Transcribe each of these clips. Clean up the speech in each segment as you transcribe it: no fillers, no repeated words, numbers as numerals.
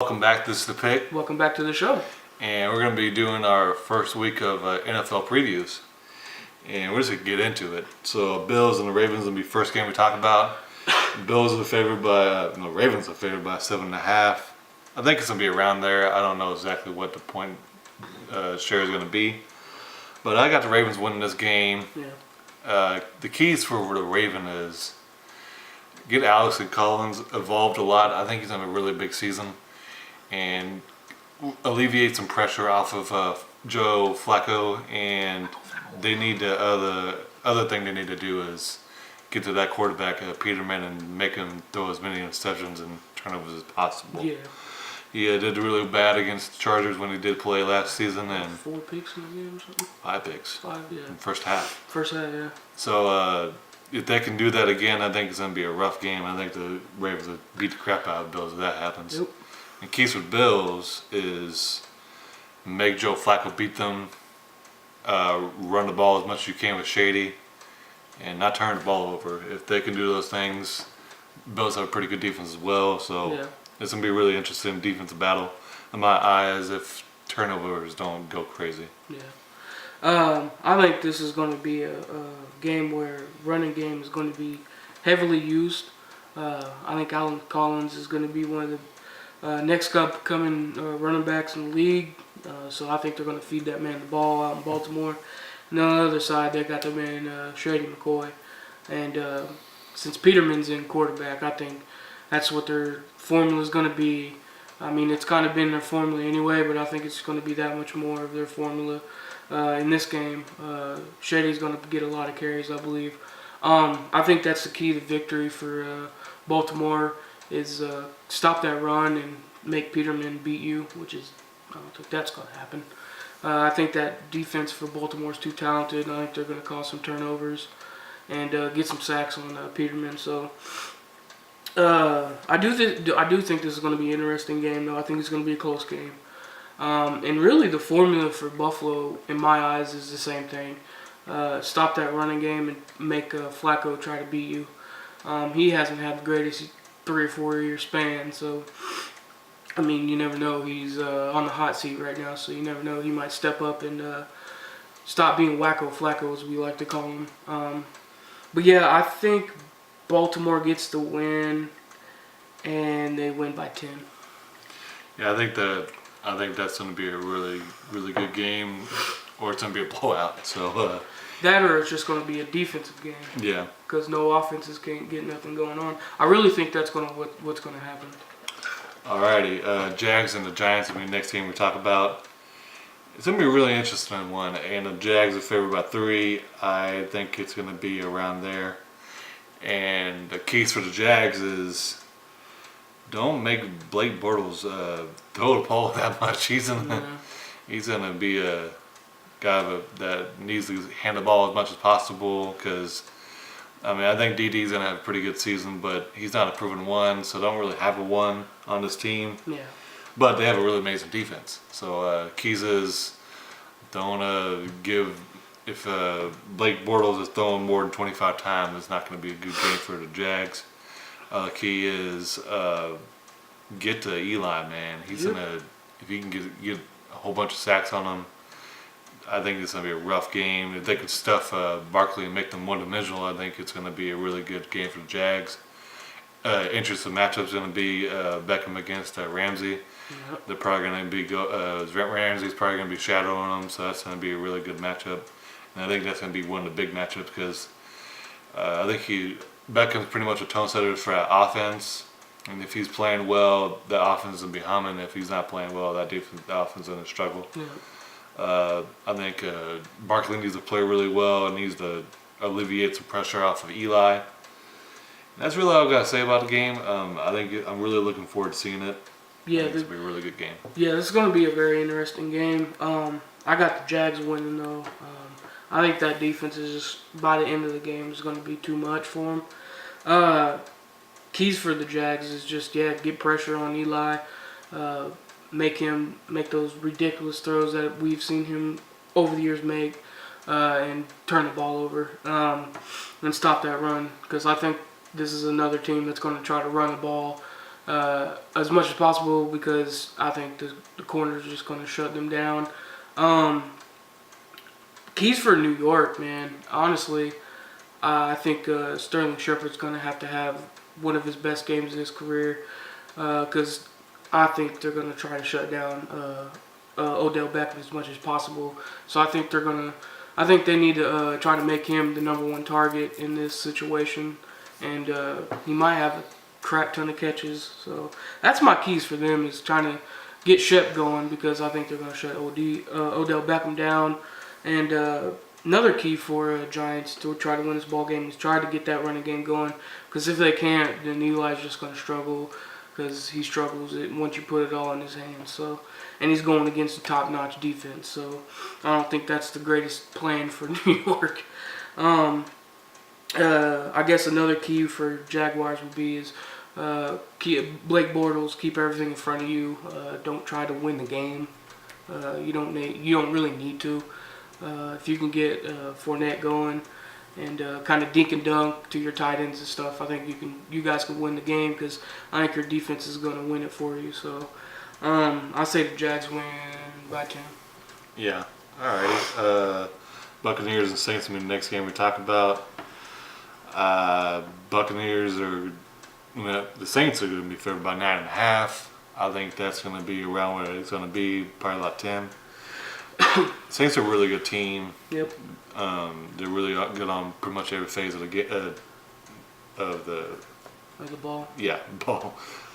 Welcome back. This is The Pick, Welcome back to the show. and we're going to be doing our first week of NFL previews, and we're just going to get into it. So, Bills and the Ravens will be first game we talk about. Bills are favored by, Ravens are favored by 7.5. I think it's going to be around there. I don't know exactly what the point share is going to be, but I got the Ravens winning this game. Yeah. The keys for the Raven is get Alex and Collins evolved a lot. I think he's having a really big season. And alleviate some pressure off of Joe Flacco, and they need to other thing they need to do is get to that quarterback Peterman and make him throw as many interceptions and turnovers as possible. Yeah. He did really bad against the Chargers when he did play last season, and 4 picks in the game or something. 5 picks. 5, yeah. In the first half. First half, yeah. So if they can do that again, I think it's going to be a rough game. I think the Ravens will beat the crap out of the Bills if that happens. Yep. And keys with Bills is make Joe Flacco beat them, run the ball as much as you can with Shady, and not turn the ball over. If they can do those things, Bills have a pretty good defense as well. So it's going to be a really interesting defensive battle in my eyes if turnovers don't go crazy. Yeah. I think this is going to be a game where running game is going to be heavily used. I think Alan Collins is going to be one of the next upcoming running backs in the league. So I think they're going to feed that man the ball out in Baltimore. And on the other side, they got the man Shady McCoy. And since Peterman's in quarterback, I think that's what their formula is going to be. I mean, it's kind of been their formula anyway, but I think it's going to be that much more of their formula in this game. Shady's going to get a lot of carries, I believe. I think that's the key to victory for Baltimore is stop that run and make Peterman beat you, which is, I don't think that's going to happen. I think that defense for Baltimore is too talented. I think they're going to cause some turnovers and get some sacks on Peterman. So I do think this is going to be an interesting game, though. I think it's going to be a close game. And really the formula for Buffalo, in my eyes, is the same thing. Stop that running game and make Flacco try to beat you. He hasn't had the greatest 3 or 4 year span, so I mean, you never know. He's on the hot seat right now, so you never know. He might step up and stop being Wacko Flacco, as we like to call him. But yeah, I think Baltimore gets the win, and they win by 10. Yeah, I think that's going to be a really, really good game, or it's going to be a blowout. So that, or it's just going to be a defensive game. Yeah. Because no offenses can't get nothing going on. I really think that's what's going to happen. Alrighty, Jags and the Giants will be the next game we talk about. It's going to be a really interesting one, and the Jags are favored by 3. I think it's going to be around there. And the keys for the Jags is don't make Blake Bortles throw the ball that much. He's going to be a guy that needs to hand the ball as much as possible because, I mean, I think DD's going to have a pretty good season, but he's not a proven one, so don't really have a one on this team. Yeah. But they have a really amazing defense. So keys is don't give – if Blake Bortles is throwing more than 25 times, it's not going to be a good game for the Jags. Key is get to Eli, man. He's going to – if he can get a whole bunch of sacks on him, I think it's going to be a rough game. If they could stuff Barkley and make them one-dimensional, I think it's going to be a really good game for the Jags. Interesting matchup is going to be Beckham against Ramsey. Yep. They're probably going to be Ramsey's probably going to be shadowing them, so that's going to be a really good matchup. And I think that's going to be one of the big matchups because I think Beckham's pretty much a tone setter for that offense. And if he's playing well, the offense is going to be humming. If he's not playing well, the offense is going to struggle. Yeah. I think Barkley needs to play really well and needs to alleviate some pressure off of Eli. And that's really all I've got to say about the game. I think I'm really looking forward to seeing it. Yeah, it's going to be a really good game. Yeah, this is going to be a very interesting game. I got the Jags winning, though. I think that defense is just, by the end of the game, is going to be too much for them. Keys for the Jags is just, get pressure on Eli. Make those ridiculous throws that we've seen him over the years make, and turn the ball over, and stop that run. Because I think this is another team that's going to try to run the ball as much as possible because I think the corners are just going to shut them down. Um, Keys for New York, man. Honestly, I think Sterling Shepard's going to have one of his best games of his career because I think they're going to try to shut down Odell Beckham as much as possible. So I think they need to try to make him the number one target in this situation, and he might have a crap ton of catches. So that's my keys for them is trying to get Shep going because I think they're going to shut Odell Beckham down. And another key for Giants to try to win this ball game is try to get that running game going. Because if they can't, then Eli's just going to struggle because he struggles once you put it all in his hands. So, and he's going against a top-notch defense. So I don't think that's the greatest plan for New York. I guess another key for Jaguars would be is Blake Bortles, keep everything in front of you. Don't try to win the game. You don't really need to. If you can get Fournette going and kind of dink and dunk to your tight ends and stuff, I think you guys can win the game because I think your defense is going to win it for you. So I say the Jags win by 10. Yeah. All right. Buccaneers and Saints will be the next game we talk about. Buccaneers are the Saints are going to be favored by 9.5. I think that's going to be around where it's going to be, probably about 10. Saints are a really good team. Yep. They're really good on pretty much every phase of the Ball. Yeah, ball.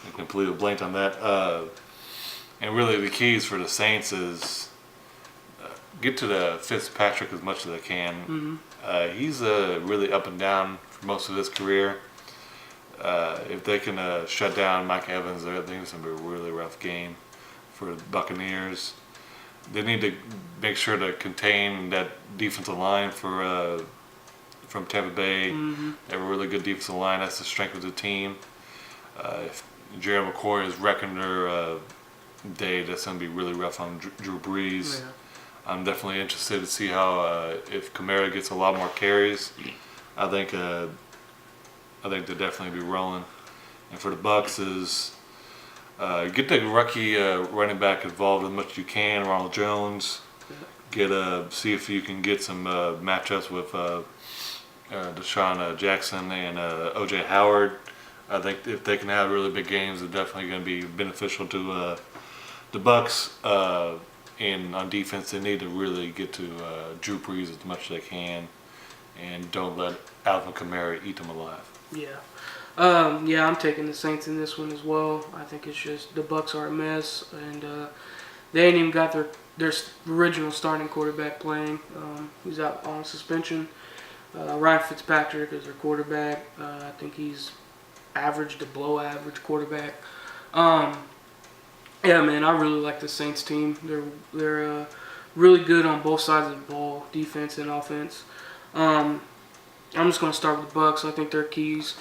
I completely blanked on that. And really, the keys for the Saints is get to the Fitzpatrick as much as they can. Mm-hmm. He's really up and down for most of his career. If they can shut down Mike Evans, I think it's going to be a really rough game for the Buccaneers. They need to make sure to contain that defensive line from Tampa Bay. Mm-hmm. They have a really good defensive line. That's the strength of the team. If Jerry McCoy is wrecking their day, that's going to be really rough on Drew Brees. Yeah. I'm definitely interested to see how if Kamara gets a lot more carries. I think they'll definitely be rolling. And for the Bucs is get the rookie running back involved as much as you can, Ronald Jones. See if you can get some matchups with Deshaun Jackson and O.J. Howard. I think if they can have really big games, they're definitely going to be beneficial to the Bucs. And on defense, they need to really get to Drew Brees as much as they can, and don't let Alvin Kamara eat them alive. Yeah. I'm taking the Saints in this one as well. I think it's just the Bucs are a mess, and they ain't even got their original starting quarterback playing. He's out on suspension. Ryan Fitzpatrick is their quarterback. I think he's average to below average quarterback. Yeah, man, I really like the Saints team. They're really good on both sides of the ball, defense and offense. I'm just going to start with the Bucs. I think their keys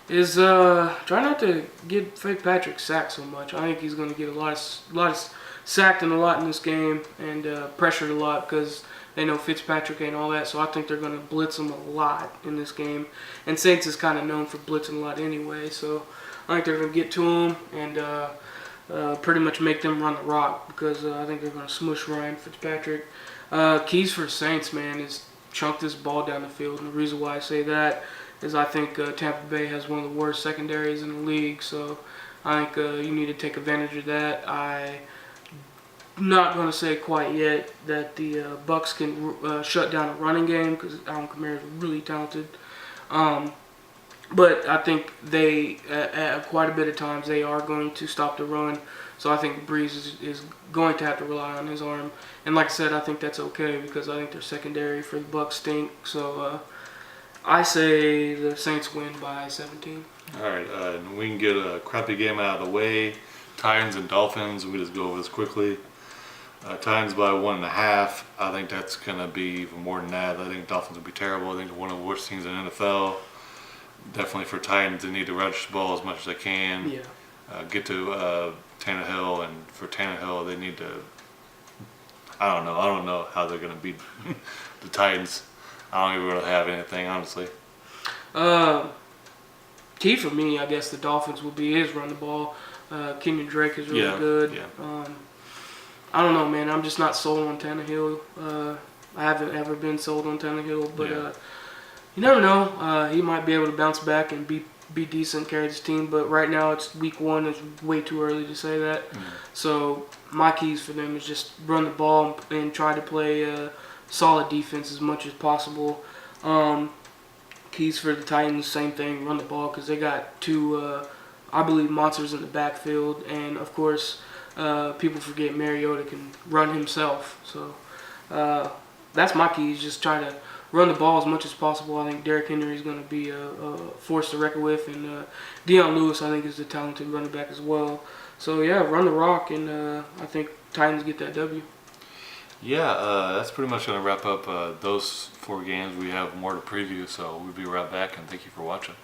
is try not to get Fitzpatrick sacked so much. I think he's going to get a lot of sacked and a lot in this game and pressured a lot because they know Fitzpatrick ain't all that. So I think they're going to blitz him a lot in this game. And Saints is kind of known for blitzing a lot anyway. So I think they're going to get to him and pretty much make them run the rock because I think they're going to smush Ryan Fitzpatrick. Keys for Saints, man, is chunk this ball down the field. And the reason why I say that is I think Tampa Bay has one of the worst secondaries in the league. So I think you need to take advantage of that. I'm not going to say quite yet that the Bucs can shut down a running game because Alvin Kamara is really talented. But I think they, at quite a bit of times, they are going to stop the run. So I think Breeze is going to have to rely on his arm. And like I said, I think that's okay because I think their secondary for the Bucs stink. So I say the Saints win by 17. All right, we can get a crappy game out of the way. Titans and Dolphins, we just go over this quickly. Titans by 1.5. I think that's going to be even more than that. I think Dolphins will be terrible. I think they're one of the worst teams in the NFL. Definitely for Titans, they need to rush the ball as much as they can. Yeah. Get to Tannehill, and for Tannehill, they need to. I don't know how they're going to beat the Titans. I don't even really have anything, honestly. key for me, I guess, the Dolphins will be is run the ball. Kenyon Drake is really good. Yeah. I don't know, man. I'm just not sold on Tannehill. I haven't ever been sold on Tannehill, but you never know. He might be able to bounce back and be decent, carry his team. But right now, it's week 1. It's way too early to say that. So my keys for them is just run the ball and try to play solid defense as much as possible. Keys for the Titans, same thing, run the ball because they got 2, I believe, monsters in the backfield. And, of course, people forget Mariota can run himself. So that's my keys, just try to run the ball as much as possible. I think Derrick Henry is going to be a force to reckon with. And Deion Lewis, I think, is a talented running back as well. So, yeah, run the rock, and I think Titans get that W. Yeah, that's pretty much going to wrap up those 4 games. We have more to preview, so we'll be right back, and thank you for watching.